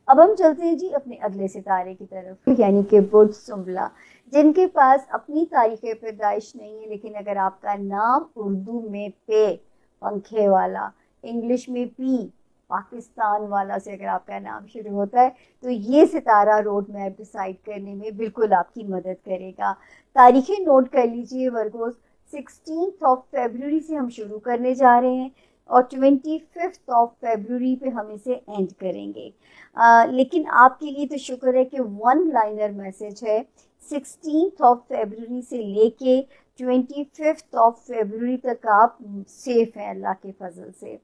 اب ہم چلتے ہیں جی اپنے اگلے ستارے کی طرف، یعنی کہ برج سنبلہ، جن کے پاس اپنی تاریخ پیدائش نہیں ہے، لیکن اگر آپ کا نام اردو میں پے، پنکھے والا، انگلش میں پی، پاکستان والا سے اگر آپ کا نام شروع ہوتا ہے تو یہ ستارہ روڈ میپ ڈیسائیڈ کرنے میں بالکل آپ کی مدد کرے گا۔ تاریخیں نوٹ کر لیجئے ورگوز، 16 فیبروری سے ہم شروع کرنے جا رہے ہیں اور 25 فیبروری پہ ہم اسے اینڈ کریں گے۔ لیکن آپ کے لیے تو شکر ہے کہ ون لائنر میسج ہے، 16 فیبروری سے لے کے 25 فیبروری تک آپ سیف ہیں اللہ کے فضل سے۔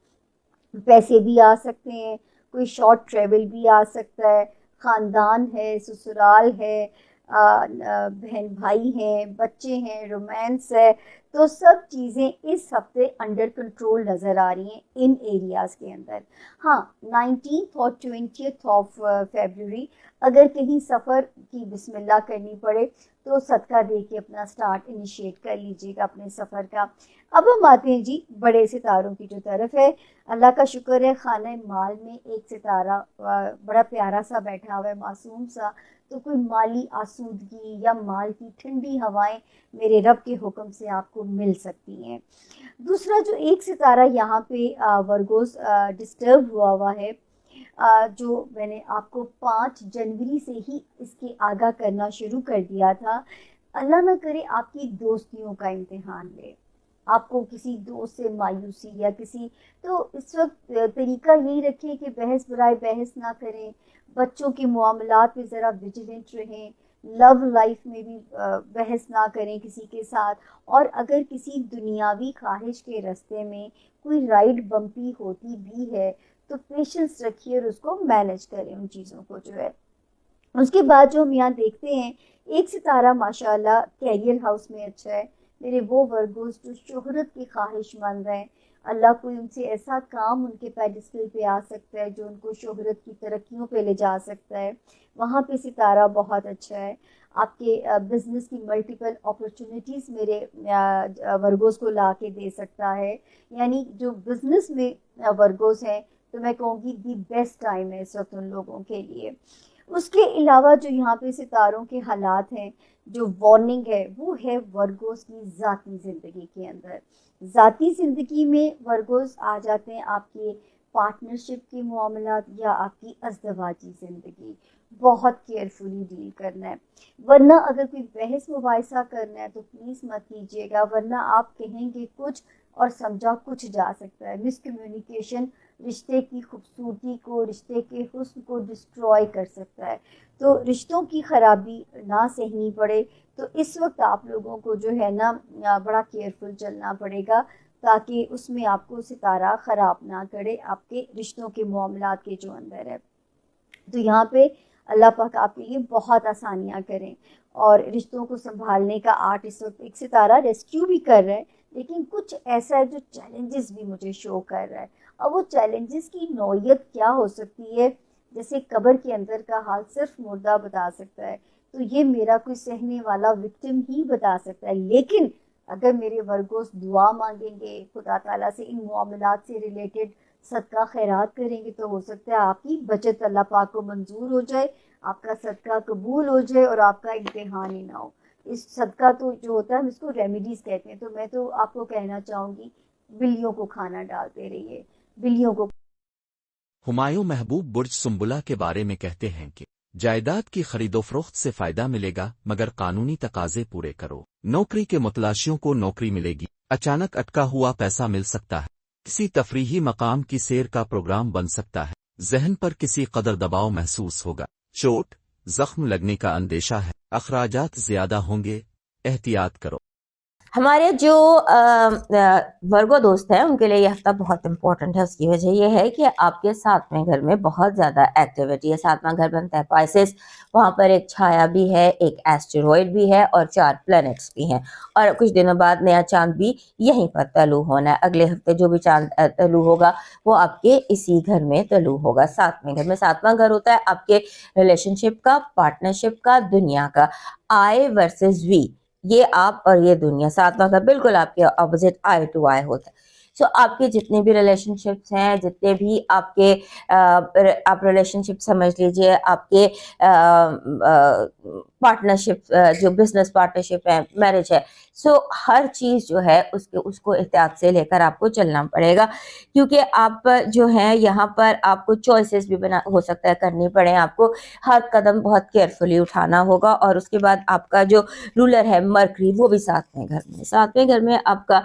پیسے بھی آ سکتے ہیں، کوئی شارٹ ٹریول بھی آ سکتا ہے، خاندان ہے، سسرال ہے، بہن بھائی ہیں، بچے ہیں، رومانس ہے، تو سب چیزیں اس ہفتے انڈر کنٹرول نظر آ رہی ہیں ان ایریاز کے اندر۔ ہاں، 19 اور 20 فیبروری اگر کہیں سفر کی بسم اللہ کرنی پڑے تو صدقہ دے کے اپنا سٹارٹ انیشیٹ کر لیجئے گا اپنے سفر کا۔ اب ہم آتے ہیں جی بڑے ستاروں کی جو طرف ہے۔ اللہ کا شکر ہے خانہ مال میں ایک ستارہ بڑا پیارا سا بیٹھا ہوا ہے، معصوم سا، تو کوئی مالی آسودگی یا مال کی ٹھنڈی ہوائیں میرے رب کے حکم سے آپ کو مل سکتی ہیں۔ دوسرا جو ایک ستارہ یہاں پہ ورگوز ڈسٹرب ہوا ہے، جو میں نے آپ کو 5 جنوری سے ہی اس کے آگاہ کرنا شروع کر دیا تھا، اللہ نہ کرے آپ کی دوستیوں کا امتحان لے، آپ کو کسی دوست سے مایوسی یا کسی، تو اس وقت طریقہ یہی رکھیں کہ بحث برائے بحث نہ کریں، بچوں کے معاملات میں ذرا ویجیلنٹ رہیں، لو لائف میں بھی بحث نہ کریں کسی کے ساتھ، اور اگر کسی دنیاوی خواہش کے رستے میں کوئی رائڈ بمپی ہوتی بھی ہے تو پیشنس رکھیے اور اس کو مینج کریں ان چیزوں کو جو ہے۔ اس کے بعد جو ہم یہاں دیکھتے ہیں، ایک ستارہ ماشاءاللہ کیریئر ہاؤس میں اچھا ہے، میرے وہ ورگوز جو شہرت کی خواہش مند ہیں، اللہ کوئی ان سے ایسا کام ان کے پیڈسٹل پہ آ سکتا ہے جو ان کو شہرت کی ترقیوں پہ لے جا سکتا ہے، وہاں پہ ستارہ بہت اچھا ہے۔ آپ کے بزنس کی ملٹیپل اپرچونیٹیز میرے ورگوز کو لا کے دے سکتا ہے، یعنی جو بزنس میں ورگوز ہیں تو میں کہوں گی دی بیسٹ ٹائم ہے اس وقت ان لوگوں کے لیے۔ اس کے علاوہ جو یہاں پہ ستاروں کے حالات ہیں، جو وارننگ ہے وہ ہے ورگوز کی ذاتی زندگی کے اندر۔ ذاتی زندگی میں ورگوز آ جاتے ہیں آپ کے پارٹنرشپ کے معاملات یا آپ کی ازدواجی زندگی، بہت کیئرفلی ڈیل کرنا ہے، ورنہ اگر کوئی بحث مباحثہ کرنا ہے تو پلیز مت کیجیے گا، ورنہ آپ کہیں گے کچھ اور سمجھا کچھ جا سکتا ہے۔ مس کمیونیکیشن رشتے کی خوبصورتی کو، رشتے کے حسن کو ڈسٹروائے کر سکتا ہے، تو رشتوں کی خرابی نہ سہنی پڑے تو اس وقت آپ لوگوں کو جو ہے نا بڑا کیئرفل چلنا پڑے گا، تاکہ اس میں آپ کو ستارہ خراب نہ کرے آپ کے رشتوں کے معاملات کے جو اندر ہے۔ تو یہاں پہ اللہ پاک آپ کے لیے بہت آسانیاں کریں، اور رشتوں کو سنبھالنے کا آرٹ اس وقت ایک ستارہ ریسکیو بھی کر رہا ہے، لیکن کچھ ایسا ہے جو چیلنجز بھی مجھے شو کر رہا ہے۔ اب وہ چیلنجز کی نوعیت کیا ہو سکتی ہے، جیسے قبر کے اندر کا حال صرف مردہ بتا سکتا ہے، تو یہ میرا کوئی سہنے والا وکٹم ہی بتا سکتا ہے، لیکن اگر میرے ورگوز دعا مانگیں گے خدا تعالیٰ سے، ان معاملات سے ریلیٹڈ صدقہ خیرات کریں گے، تو ہو سکتا ہے آپ کی بچت اللہ پاک کو منظور ہو جائے، آپ کا صدقہ قبول ہو جائے اور آپ کا امتحان ہی نہ ہو۔ اس صدقہ تو جو ہوتا ہے ہم اس کو ریمیڈیز کہتے ہیں، تو میں تو آپ کو کہنا چاہوں گی بلیوں کو کھانا ڈالتے رہیے، بلیوں کو۔ ہمایوں محبوب برج سنبلہ کے بارے میں کہتے ہیں کہ جائیداد کی خرید و فروخت سے فائدہ ملے گا مگر قانونی تقاضے پورے کرو۔ نوکری کے متلاشیوں کو نوکری ملے گی، اچانک اٹکا ہوا پیسہ مل سکتا ہے، کسی تفریحی مقام کی سیر کا پروگرام بن سکتا ہے، ذہن پر کسی قدر دباؤ محسوس ہوگا، چوٹ زخم لگنے کا اندیشہ ہے، اخراجات زیادہ ہوں گے، احتیاط کرو۔ ہمارے جو ورگو دوست ہیں ان کے لیے یہ ہفتہ بہت امپورٹنٹ ہے۔ اس کی وجہ یہ ہے کہ آپ کے 7ویں گھر میں بہت زیادہ ایکٹیویٹی ہے۔ 7واں گھر بنتا ہے پائسس، وہاں پر ایک چھایا بھی ہے، ایک ایسٹروئڈ بھی ہے اور 4 پلینٹس بھی ہیں، اور کچھ دنوں بعد نیا چاند بھی یہیں پر طلوع ہونا ہے۔ اگلے ہفتے جو بھی چاند طلوع ہوگا وہ آپ کے اسی گھر میں طلوع ہوگا، 7ویں گھر میں۔ 7واں گھر ہوتا ہے آپ کے ریلیشن شپ کا، پارٹنرشپ کا، دنیا کا، آئی ورسز وی، یہ آپ اور یہ دنیا۔ 7واں گھر بالکل آپ کے اپوزٹ آئی ٹو آئی ہوتا ہے۔ سو آپ کے جتنے بھی ریلیشن شپس ہیں, جتنے بھی آپ کے آپ ریلیشن شپ سمجھ لیجیے, آپ کے پارٹنرشپ, جو بزنس پارٹنرشپ ہے, میرج ہے, سو ہر چیز جو ہے اس کو احتیاط سے لے کر آپ کو چلنا پڑے گا, کیونکہ آپ جو ہیں یہاں پر آپ کو چوائسیز بھی ہو سکتا ہے کرنی پڑے, آپ کو ہر قدم بہت کیئرفلی اٹھانا ہوگا. اور اس کے بعد آپ کا جو رولر ہے مرکری, وہ بھی ساتویں گھر میں آپ کا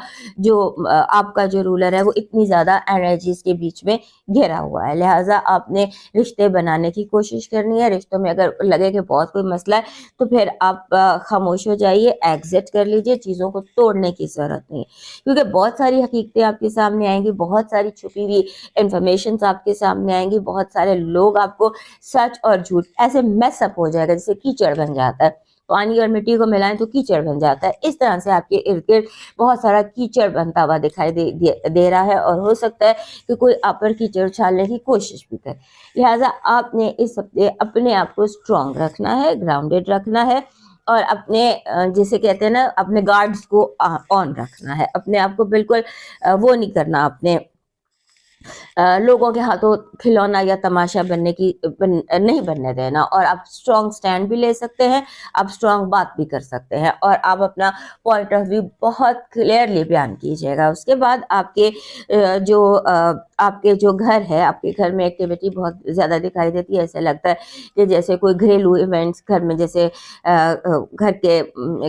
جو رولر ہے وہ اتنی زیادہ انرجیز کے بیچ میں گھرا ہوا ہے, لہٰذا آپ نے رشتے بنانے کی کوشش کرنی ہے. رشتوں میں اگر لگے کہ بہت کوئی مسئلہ ہے تو پھر آپ خاموش ہو جائیے, ایگزٹ کر لیجیے, چیزوں کو توڑنے کی ضرورت نہیں ہے, کیونکہ بہت ساری حقیقتیں آپ کے سامنے آئیں گی, بہت ساری چھپی ہوئی انفارمیشنز آپ کے سامنے آئیں گی, بہت سارے لوگ آپ کو سچ اور جھوٹ ایسے میس اپ ہو جائے گا جیسے کیچڑ بن جاتا ہے, پانی اور مٹی کو ملائیں تو کیچڑ بن جاتا ہے. اس طرح سے آپ کے ارد گرد بہت سارا کیچڑ بنتا ہوا دکھائی دے رہا ہے, اور ہو سکتا ہے کہ کوئی آپ پر کیچڑ اچھالنے کی کوشش بھی کرے. لہٰذا آپ نے اس ہفتے اپنے آپ کو اسٹرانگ رکھنا ہے, گراؤنڈیڈ رکھنا ہے, اور اپنے جسے کہتے ہیں نا, اپنے گارڈز کو آن رکھنا ہے, اپنے آپ کو بالکل وہ نہیں کرنا, اپنے لوگوں کے ہاتھوں کھلونا یا تماشا نہیں بننے دینا. اور آپ اسٹرانگ سٹینڈ بھی لے سکتے ہیں, آپ اسٹرانگ بات بھی کر سکتے ہیں, اور آپ اپنا پوائنٹ آف ویو بہت کلیئرلی بیان کیجیے گا. اس کے بعد آپ کے جو گھر ہے, آپ کے گھر میں ایکٹیویٹی بہت زیادہ دکھائی دیتی ہے. ایسے لگتا ہے کہ جیسے کوئی گھریلو ایونٹس گھر میں, جیسے گھر کے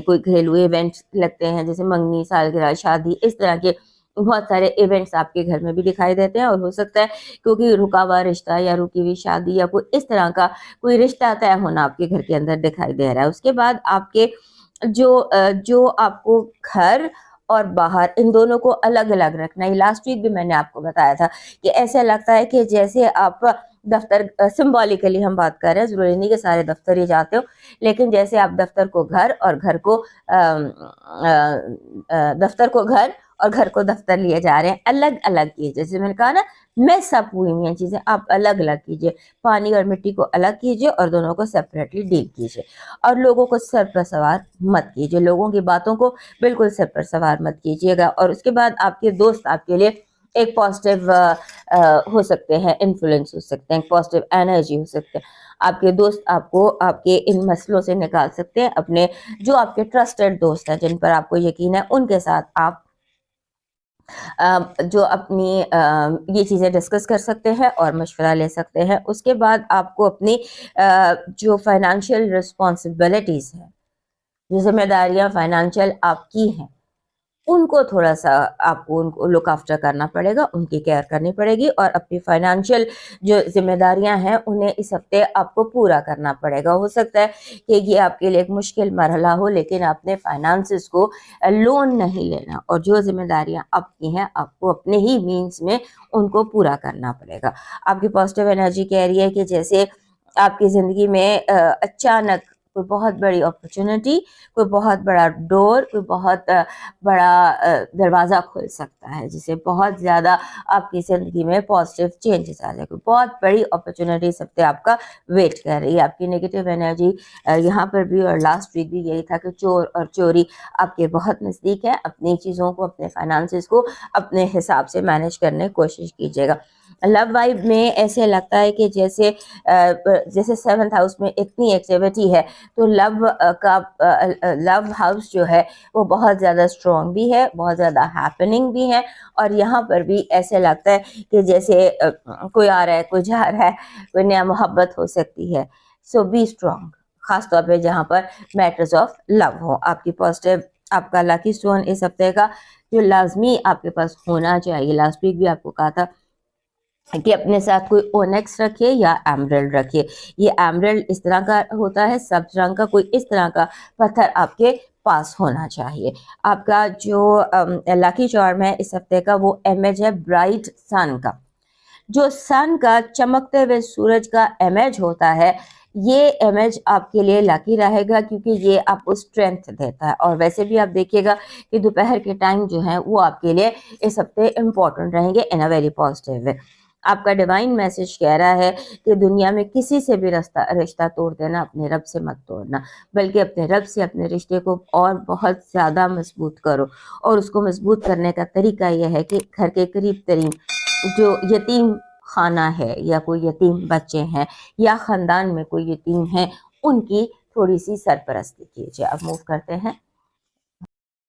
کوئی گھریلو ایونٹس لگتے ہیں, جیسے منگنی, سالگرہ, شادی, اس طرح کے بہت سارے ایونٹس آپ کے گھر میں بھی دکھائی دیتے ہیں. اور ہو سکتا ہے کیونکہ رکا ہوا رشتہ یا رکی ہوئی شادی یا کوئی اس طرح کا کوئی رشتہ طے ہونا آپ کے گھر کے اندر دکھائی دے رہا ہے. اس کے بعد آپ کے جو آپ کو گھر اور باہر ان دونوں کو الگ الگ رکھنا ہے. لاسٹ ویک بھی میں نے آپ کو بتایا تھا کہ ایسا لگتا ہے کہ جیسے آپ دفتر, سمبولیکلی ہم بات کر رہے ہیں, ضروری نہیں کہ سارے دفتر ہی جاتے ہو, لیکن جیسے آپ دفتر کو گھر اور گھر کو دفتر لیے جا رہے ہیں, الگ الگ کیجیے. جیسے میں نے کہا نا, میس اپ ہوئی ہیں چیزیں, آپ الگ الگ کیجیے, پانی اور مٹی کو الگ کیجیے اور دونوں کو سیپریٹلی ڈیل کیجیے. اور لوگوں کو سر پر سوار مت کیجیے, لوگوں کی باتوں کو بالکل سر پر سوار مت کیجیے گا. اور اس کے بعد آپ کے دوست آپ کے لیے ایک پازیٹیو ہو سکتے ہیں, انفلوئنس ہو سکتے ہیں, پازیٹیو انرجی ہو سکتے ہیں. آپ کے دوست آپ کو آپ کے ان مسئلوں سے نکال سکتے ہیں. اپنے جو آپ کے ٹرسٹڈ دوست ہیں, جن پر آپ کو یقین ہے, ان کے ساتھ آپ جو اپنی یہ چیزیں ڈسکس کر سکتے ہیں اور مشورہ لے سکتے ہیں. اس کے بعد آپ کو اپنی جو فائنانشیل رسپانسبلٹیز ہیں, جو ذمہ داریاں فائنانشیل آپ کی ہیں, ان کو تھوڑا سا آپ کو ان کو لک آفٹر کرنا پڑے گا, ان کی کیئر کرنی پڑے گی. اور اپنی فائنانشیل جو ذمہ داریاں ہیں انہیں اس ہفتے آپ کو پورا کرنا پڑے گا. ہو سکتا ہے کہ یہ آپ کے لیے ایک مشکل مرحلہ ہو, لیکن آپ نے فائنانسز کو لون نہیں لینا, اور جو ذمہ داریاں آپ کی ہیں آپ کو اپنے ہی مینس میں ان کو پورا کرنا پڑے گا. آپ کی پازیٹیو انرجی کہہ رہی ہے کہ جیسے آپ کی زندگی میں اچانک کوئی بہت بڑی اپرچونٹی, کوئی بہت بڑا ڈور, کوئی بہت بڑا دروازہ کھل سکتا ہے, جسے بہت زیادہ آپ کی زندگی میں پازیٹیو چینجز آ جائے. کوئی بہت بڑی اپرچونٹی سب سے آپ کا ویٹ کر رہی ہے. آپ کی نیگیٹو انرجی یہاں پر بھی اور لاسٹ ویک بھی یہی تھا کہ چور اور چوری آپ کے بہت نزدیک ہے. اپنی چیزوں کو, اپنے فائنانسز کو اپنے حساب سے مینیج کرنے کی کوشش کیجیے گا. لو وائب میں ایسے لگتا ہے کہ جیسے 7th ہاؤس میں اتنی ایکٹیویٹی ہے, تو لو ہاؤس جو ہے وہ بہت زیادہ اسٹرانگ بھی ہے, بہت زیادہ ہیپننگ بھی ہے. اور یہاں پر بھی ایسے لگتا ہے کہ جیسے کوئی آ رہا ہے, کوئی جا رہا ہے, کوئی نیا محبت ہو سکتی ہے. سو بی اسٹرانگ, خاص طور پہ جہاں پر میٹرز آف لو ہو. آپ کی پازیٹیو, آپ کا لکی اسٹون اس ہفتے کا جو لازمی آپ کے پاس ہونا چاہیے, لاسٹ ویک بھی آپ کو کہا تھا کہ اپنے ساتھ کوئی اونیکس رکھیے یا ایمرلڈ رکھیے. یہ ایمرلڈ اس طرح کا ہوتا ہے, سبز رنگ کا, کوئی اس طرح کا پتھر آپ کے پاس ہونا چاہیے. آپ کا جو لکی چارم ہے اس ہفتے کا, وہ امیج ہے برائٹ سن کا. جو سن کا چمکتے ہوئے سورج کا امیج ہوتا ہے, یہ امیج آپ کے لیے لکی رہے گا, کیونکہ یہ آپ کو اسٹرینتھ دیتا ہے. اور ویسے بھی آپ دیکھیے گا کہ دوپہر کے ٹائم جو ہیں وہ آپ کے لیے اس ہفتے امپورٹنٹ رہیں گے ان اے ویری پازیٹیو وے. آپ کا ڈیوائن میسج کہہ رہا ہے کہ دنیا میں کسی سے بھی رشتہ توڑ دینا، اپنے رب سے مت توڑنا، بلکہ اپنے رب سے اپنے رشتے کو اور بہت زیادہ مضبوط کرو. اور اس کو مضبوط کرنے کا طریقہ یہ ہے کہ گھر کے قریب ترین جو یتیم خانہ ہے یا کوئی یتیم بچے ہیں یا خاندان میں کوئی یتیم ہیں، ان کی تھوڑی سی سرپرستی کیجیے. اب موو کرتے ہیں